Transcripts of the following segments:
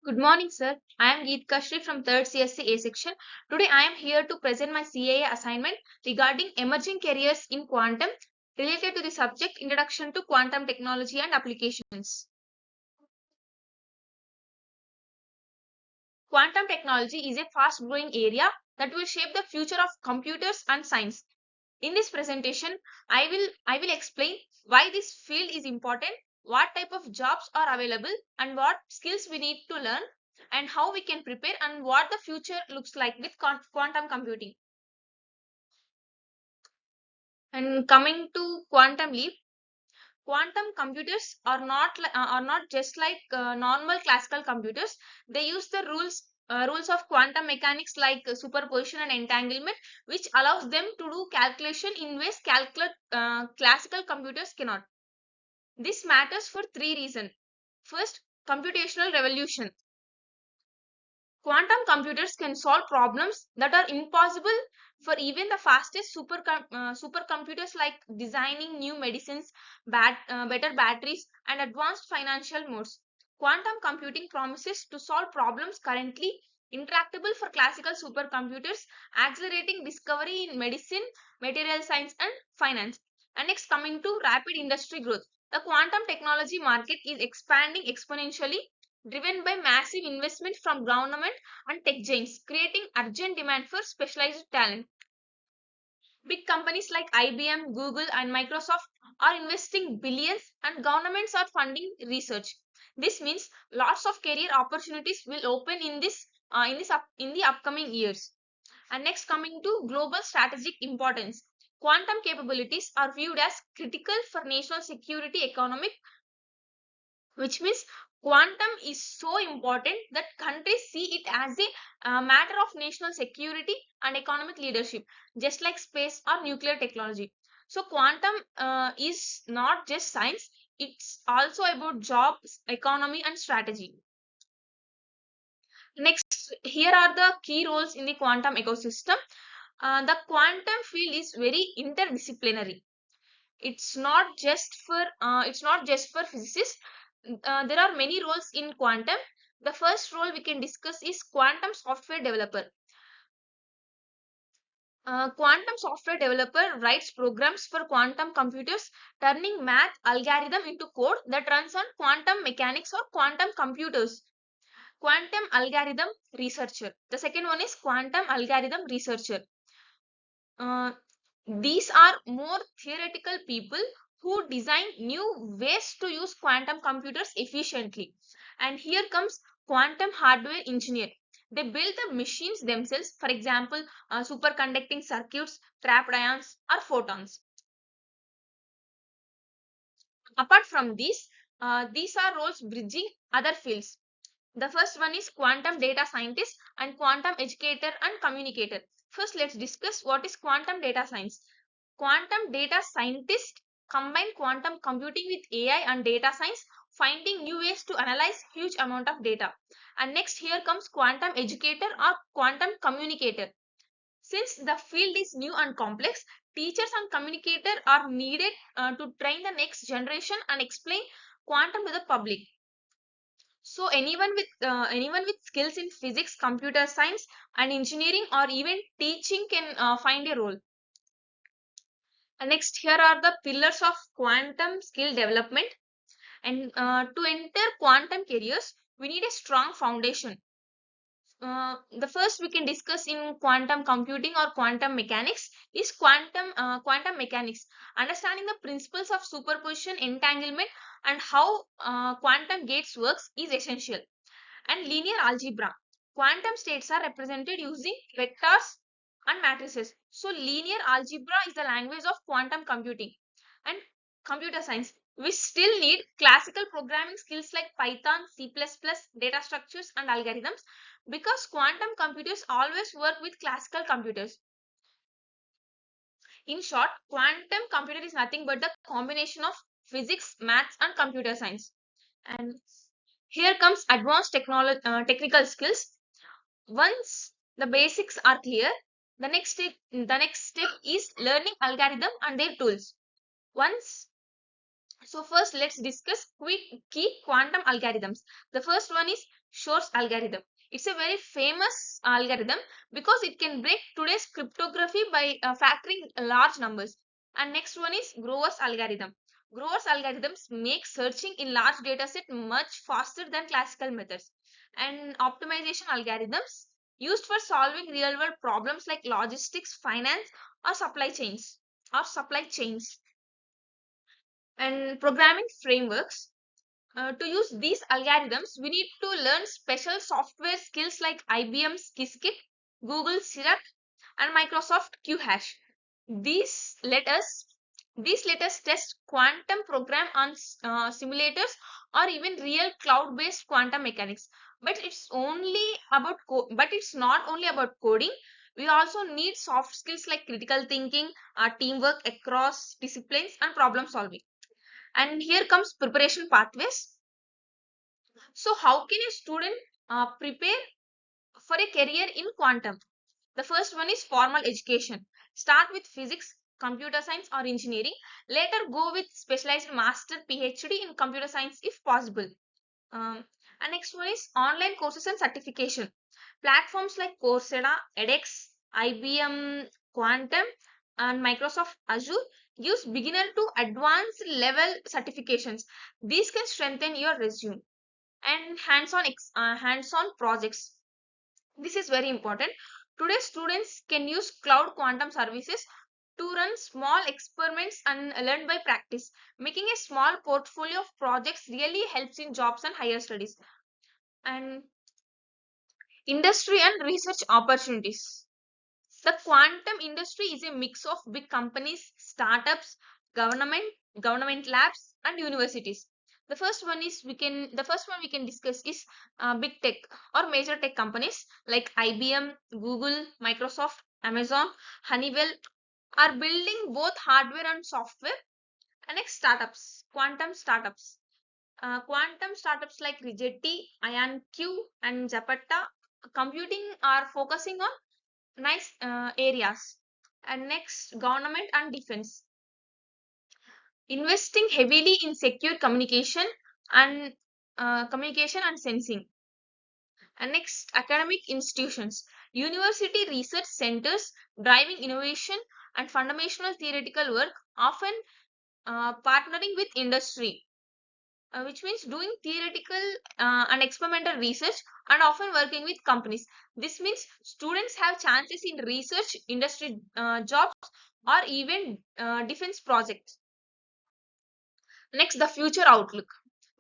Good morning, sir. I am Geet Kashri from 3rd CSC A section. Today I am here to present my CAA assignment regarding emerging careers in quantum related to the subject Introduction to Quantum Technology and Applications. Quantum technology is a fast growing area that will shape the future of computers and science. In this presentation, I will explain why this field is important, what type of jobs are available, and what skills we need to learn, and how we can prepare, and what the future looks like with quantum computing. And coming to quantum leap, quantum computers are not just like normal classical computers. They use the rules of quantum mechanics like superposition and entanglement, which allows them to do calculation in ways classical computers cannot. This matters for three reasons. First, computational revolution. Quantum computers can solve problems that are impossible for even the fastest supercomputers, like designing new medicines, better batteries, and advanced financial modes. Quantum computing promises to solve problems currently intractable for classical supercomputers, accelerating discovery in medicine, material science, and finance. And next, coming to rapid industry growth. The quantum technology market is expanding exponentially, driven by massive investment from government and tech giants, creating urgent demand for specialized talent. Big companies like IBM, Google, and Microsoft are investing billions, and governments are funding research. This means lots of career opportunities will open in the upcoming years. And next, coming to global strategic importance. Quantum capabilities are viewed as critical for national security, economic, which means quantum is so important that countries see it as a matter of national security and economic leadership, just like space or nuclear technology. So quantum is not just science, it's also about jobs, economy, and strategy. Next, here are the key roles in the quantum ecosystem. The quantum field is very interdisciplinary. It's not just for physicists. There are many roles in quantum. The first role we can discuss is quantum software developer. Quantum software developer writes programs for quantum computers, turning math algorithm into code that runs on quantum mechanics or quantum computers. Quantum algorithm researcher. The second one is quantum algorithm researcher. Uh, these are more theoretical people who design new ways to use quantum computers efficiently. And here comes quantum hardware engineer. They build the machines themselves, for example, superconducting circuits, trapped ions, or photons. Apart from these are roles bridging other fields. The first one is quantum data scientist and quantum educator and communicator. First, let's discuss what is quantum data science. Quantum data scientists combine quantum computing with AI and data science, finding new ways to analyze huge amount of data. And next, here comes quantum educator or quantum communicator. Since the field is new and complex, teachers and communicators are needed to train the next generation and explain quantum to the public. So anyone with skills in physics, computer science, and engineering, or even teaching can find a role. And next, here are the pillars of quantum skill development. And to enter quantum careers, we need a strong foundation. The first we can discuss in quantum computing or quantum mechanics is quantum mechanics. Understanding the principles of superposition, entanglement, and how quantum gates works is essential. And linear algebra. Quantum states are represented using vectors and matrices. So linear algebra is the language of quantum computing. And computer science. We still need classical programming skills like Python, C++, data structures, and algorithms, because quantum computers always work with classical computers. In short, quantum computer is nothing but the combination of physics, maths, and computer science. And here comes advanced technical skills. Once the basics are clear, the next step is learning algorithm and their tools. Once So first let's discuss quick key quantum algorithms. The first one is Shor's algorithm. It's a very famous algorithm because it can break today's cryptography by factoring large numbers. And next one is Grover's algorithm. Grover's algorithms make searching in large dataset much faster than classical methods. And optimization algorithms used for solving real world problems like logistics, finance, or supply chains. And programming frameworks. To use these algorithms, we need to learn special software skills like IBM's Qiskit, Google Sirat, and Microsoft QHash. These let us these let us test quantum program on simulators or even real cloud-based quantum mechanics. But it's not only about coding. We also need soft skills like critical thinking, teamwork across disciplines, and problem solving. And here comes preparation pathways. So how can a student prepare for a career in quantum? The first one is formal education. Start with physics, computer science, or engineering. Later go with specialized master PhD in computer science if possible. Um, and next one is online courses and certification. Platforms like Coursera, edX, IBM Quantum, and Microsoft Azure gives beginner to advanced level certifications. These can strengthen your resume. And hands-on projects. This is very important. Today students can use cloud quantum services to run small experiments and learn by practice. Making a small portfolio of projects really helps in jobs and higher studies. And industry and research opportunities. The quantum industry is a mix of big companies, startups, government, government labs, and universities. The first one we can discuss is big tech or major tech companies like IBM, Google, Microsoft, Amazon, Honeywell are building both hardware and software. And next, quantum startups like Rigetti, IonQ, and Zapata computing are focusing on nice areas. And next, government and defense, investing heavily in secure and communication and sensing. And next, academic institutions, university research centers driving innovation and fundamental theoretical work, often partnering with industry, which means doing theoretical and experimental research and often working with companies. This means students have chances in research, industry jobs, or even defense projects. Next, the future outlook.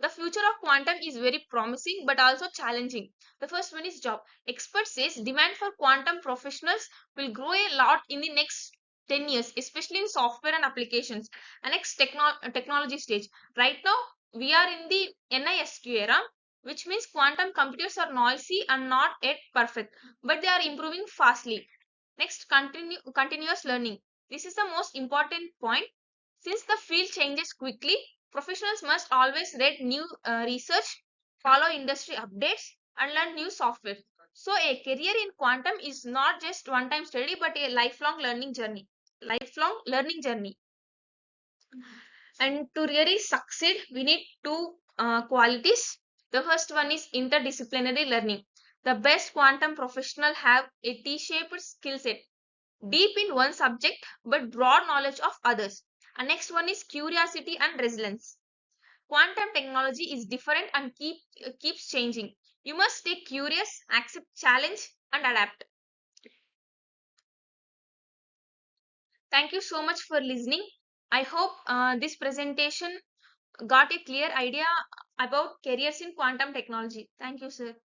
The future of quantum is very promising but also challenging. The first one is job. Expert says demand for quantum professionals will grow a lot in the next 10 years, especially in software and applications. And next, technology stage. Right now, we are in the NISQ era, which means quantum computers are noisy and not yet perfect, but they are improving fastly. Next, continuous learning. This is the most important point. Since the field changes quickly, professionals must always read new research, follow industry updates, and learn new software. So, a career in quantum is not just one time study but a lifelong learning journey. Lifelong learning journey. And to really succeed, we need two qualities. The first one is interdisciplinary learning. The best quantum professional have a T-shaped skill set, deep in one subject but broad knowledge of others. And next one is curiosity and resilience. Quantum technology is different and keeps changing. You must stay curious, accept challenge, and adapt. Thank you so much for listening. I hope this presentation got a clear idea about careers in quantum technology. Thank you, sir.